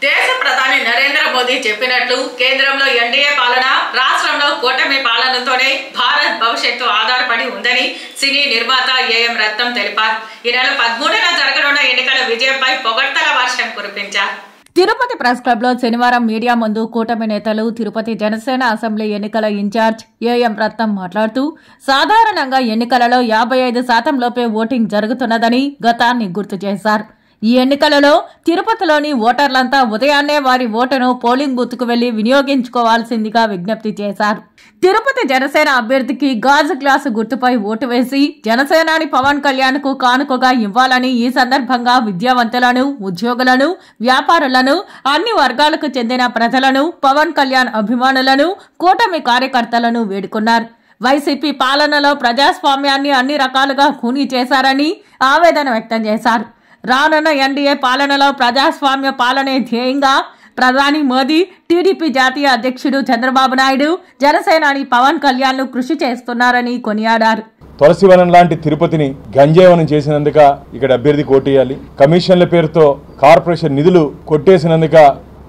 దేశ ప్రధాని నరేంద్ర మోదీ చెప్పినట్లు కేంద్రంలో ఎన్డీఏ పాలన, రాష్ట్రంలో కూటమి పాలనతోనే భారత్ భవిష్యత్తు ఆధారపడి ఉందని సినీ నిర్మాత ఏఎం రత్నం తెలిపారు. ఈ నెల 13న జరగనున్న ఎన్నికల విజయంపై పొగడ్తల వర్షం కురిపించారు. తిరుపతి ప్రెస్ క్లబ్ లో శనివారం మీడియా ముందు కూటమి నేతలు, తిరుపతి జనసేన అసెంబ్లీ ఎన్నికల ఇన్ఛార్జ్ ఏఎం రత్నం మాట్లాడుతూ సాధారణంగా ఎన్నికలలో 55% లోపే ఓటింగ్ జరుగుతున్నదని గతాన్ని గుర్తు చేశారు. ఈ ఎన్నికలలో తిరుపతిలోని ఓటర్లంతా ఉదయాన్నే వారి ఓటును పోలింగ్ బూత్ కు వెళ్లి వినియోగించుకోవాల్సిందిగా విజ్ఞప్తి చేశారు. తిరుపతి జనసేన అభ్యర్థికి గాజు గ్లాసు గుర్తుపై ఓటు వేసి జనసేనాని పవన్ కళ్యాణ్ కు కానుకగా ఇవ్వాలని ఈ సందర్భంగా విద్యావంతులను, ఉద్యోగులను, వ్యాపారులను, అన్ని వర్గాలకు చెందిన ప్రజలను, పవన్ కళ్యాణ్ అభిమానులను, కూటమి కార్యకర్తలను వేడుకున్నారు. వైసీపీ పాలనలో ప్రజాస్వామ్యాన్ని అన్ని రకాలుగా ఖూనీ చేశారని ఆవేదన వ్యక్తం చేశారు. రానున్న ఎన్డీఏ పాలనలో ప్రజాస్వామ్య పాలనే ధ్యేయంగా ప్రధాని మోదీ, టీడీపీ జాతీయ అధ్యక్షుడు చంద్రబాబు నాయుడు, జనసేనాని పవన్ కళ్యాణ్ కృషి చేస్తున్నారని కొనియాడారు. తులసివనం లాంటి తిరుపతిని గంజాయవనం చేసినందుక ఇక్కడ అభ్యర్థికి ఓటేయాలి. కమిషన్ల పేరుతో కార్పొరేషన్ నిధులు కొట్టేసినందుక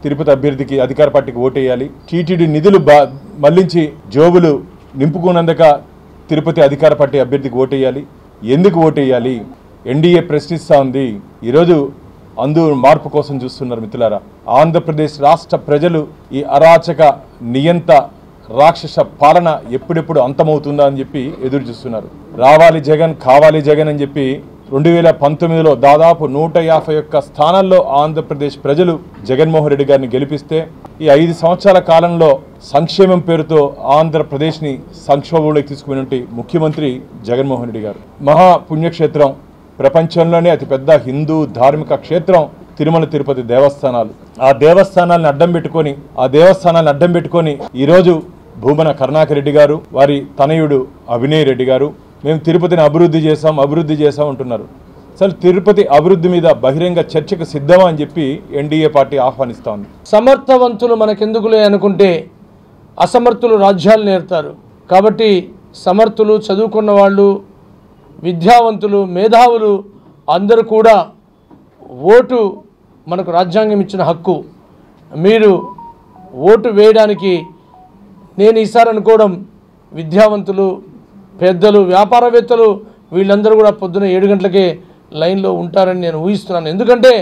తిరుపతి అభ్యర్థికి అధికార పార్టీకి ఓటేయాలి. టీటీడీ నిధులు మళ్లించి జోబులు నింపుకున్నందుక తిరుపతి అధికార పార్టీ అభ్యర్థికి ఓటేయాలి. ఎందుకు ఓటేయాలి? ఎన్డీఏ ప్రశ్నిస్తూ ఉంది. ఈరోజు మార్పు కోసం చూస్తున్నారు మిత్రులారా. ఆంధ్రప్రదేశ్ రాష్ట్ర ప్రజలు ఈ అరాచక నియంత రాక్షస పాలన ఎప్పుడెప్పుడు అంతమవుతుందా అని చెప్పి ఎదురు చూస్తున్నారు. రావాలి జగన్, కావాలి జగన్ అని చెప్పి 2019లో దాదాపు 151 స్థానాల్లో ఆంధ్రప్రదేశ్ ప్రజలు జగన్మోహన్ రెడ్డి గారిని గెలిపిస్తే ఈ 5 సంవత్సరాల కాలంలో సంక్షేమం పేరుతో ఆంధ్రప్రదేశ్ని సంక్షోభంలోకి తీసుకున్నటువంటి ముఖ్యమంత్రి జగన్మోహన్ రెడ్డి గారు. మహాపుణ్యక్షేత్రం, ప్రపంచంలోనే అతిపెద్ద హిందూ ధార్మిక క్షేత్రం తిరుమల తిరుపతి దేవస్థానాలు. ఆ దేవస్థానాలను అడ్డం పెట్టుకొని ఈరోజు భూమన కరుణాకర్ రెడ్డి గారు, వారి తనయుడు అభినయ్ రెడ్డి గారు మేము తిరుపతిని అభివృద్ధి చేశాం అంటున్నారు. అసలు తిరుపతి అభివృద్ధి మీద బహిరంగ చర్చకు సిద్ధమా అని చెప్పి ఎన్డీఏ పార్టీ ఆహ్వానిస్తా ఉంది. సమర్థవంతులు మనకెందుకులే అనుకుంటే అసమర్థులు రాజ్యాలు నేర్తారు. కాబట్టి సమర్థులు, చదువుకున్న వాళ్ళు, విద్యావంతులు, మేధావులు అందరూ కూడా ఓటు మనకు రాజ్యాంగం ఇచ్చిన హక్కు. మీరు ఓటు వేయడానికి నేను ఈసారి అనుకోవడం విద్యావంతులు, పెద్దలు, వ్యాపారవేత్తలు వీళ్ళందరూ కూడా పొద్దున 7 గంటలకే లైన్లో ఉంటారని నేను ఊహిస్తున్నాను. ఎందుకంటే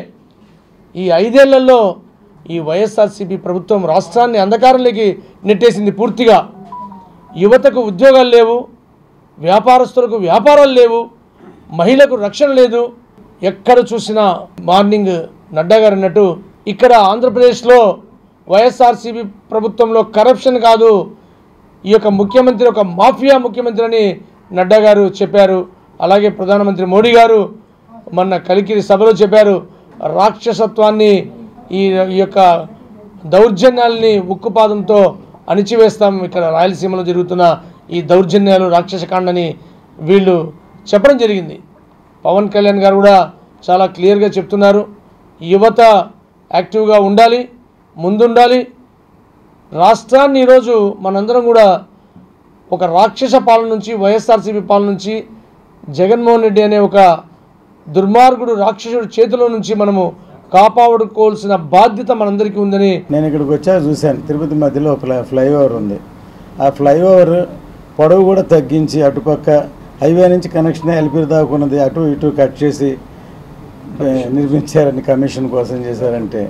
ఈ 5 ఏళ్లలో ఈ వైఎస్ఆర్సీపీ ప్రభుత్వం రాష్ట్రాన్ని అంధకారంలోకి నెట్టేసింది పూర్తిగా. యువతకు ఉద్యోగాలు లేవు, వ్యాపారస్తులకు వ్యాపారాలు లేవు, మహిళలకు రక్షణ లేదు. ఎక్కడ చూసినా మార్నింగ్ నడ్డా గారు అన్నట్టు ఇక్కడ ఆంధ్రప్రదేశ్లో వైఎస్ఆర్సీపీ ప్రభుత్వంలో కరప్షన్ కాదు, ఈ యొక్క ముఖ్యమంత్రి ఒక మాఫియా ముఖ్యమంత్రి అని నడ్డా గారు చెప్పారు. అలాగే ప్రధానమంత్రి మోడీ గారు మొన్న కలికిరి సభలో చెప్పారు. రాక్షసత్వాన్ని, ఈ యొక్క దౌర్జన్యాల్ని ఉక్కుపాదంతో అణిచివేస్తాం. ఇక్కడ రాయలసీమలో జరుగుతున్న ఈ దౌర్జన్యాలు, రాక్షసకాండని వీళ్ళు చెప్పడం జరిగింది. పవన్ కళ్యాణ్ గారు కూడా చాలా క్లియర్గా చెప్తున్నారు. యువత యాక్టివ్గా ఉండాలి, ముందుండాలి. రాష్ట్రాన్ని ఈరోజు మనందరం కూడా ఒక రాక్షస పాలన నుంచి, వైఎస్ఆర్సీపీ పాలన నుంచి, జగన్మోహన్ రెడ్డి అనే ఒక దుర్మార్గుడు రాక్షసుడి చేతిలో నుంచి మనము కాపాడుకోవాల్సిన బాధ్యత మనందరికీ ఉందని నేను ఇక్కడికి వచ్చాక చూశాను. తిరుపతి మధ్యలో ఫ్లైఓవర్ ఉంది. ఆ ఫ్లైఓవర్ పొడవు కూడా తగ్గించి అటుపక్క హైవే నుంచి కనెక్షన్ ఎల్పీ దాకున్నది అటు ఇటు కట్ చేసి నిర్మించారని, కమిషన్ కోసం చేశారంటే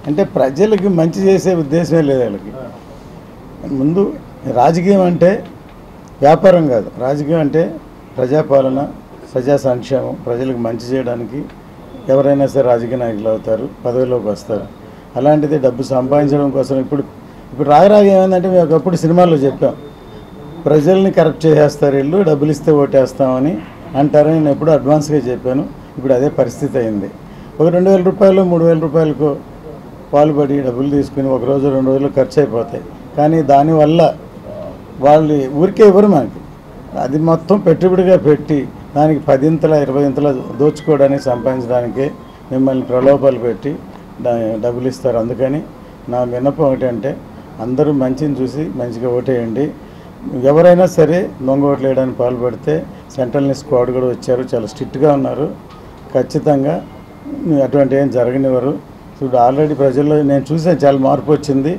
అంటే ప్రజలకి మంచి చేసే ఉద్దేశమే లేదు వాళ్ళకి. ముందు రాజకీయం అంటే వ్యాపారం కాదు, రాజకీయం అంటే ప్రజాపాలన, ప్రజా సంక్షేమం, ప్రజలకు మంచి చేయడానికి ఎవరైనా సరే రాజకీయ నాయకులు అవుతారు, పదవిలోకి వస్తారు. అలాంటిది డబ్బు సంపాదించడం కోసం ఇప్పుడు రాగరాగ ఏమైందంటే మేము ఒకప్పుడు సినిమాల్లో చెప్పాం, ప్రజల్ని కరెక్ట్ చేసేస్తారు వీళ్ళు, డబ్బులు ఇస్తే ఓటేస్తామని అంటారని నేను ఎప్పుడు అడ్వాన్స్గా చెప్పాను. ఇప్పుడు అదే పరిస్థితి అయింది. ఒక 2,000 రూపాయలు 3,000 రూపాయలకు పాల్పడి డబ్బులు తీసుకుని 1 రోజు 2 రోజులు ఖర్చు అయిపోతాయి. కానీ దానివల్ల వాళ్ళు ఊరికే ఇవ్వరు మనకి. అది మొత్తం పెట్టుబడిగా పెట్టి దానికి 10 ఇంతల 20 ఇంతల దోచుకోవడానికి, సంపాదించడానికి మిమ్మల్ని ప్రలోభాలు పెట్టి డబ్బులు ఇస్తారు. అందుకని నా విన్నపం ఒకటంటే అందరూ మంచిని చూసి మంచిగా ఓటేయండి. ఎవరైనా సరే దొంగ ఓట్లు వేయడానికి పాల్పడితే సెంట్రల్ స్క్వాడ్ కూడా వచ్చారు, చాలా స్ట్రిక్ట్గా ఉన్నారు. ఖచ్చితంగా అటువంటి ఏం జరగనివ్వరు. ఇప్పుడు ఆల్రెడీ ప్రజల్లో నేను చూసాను చాలా మార్పు వచ్చింది.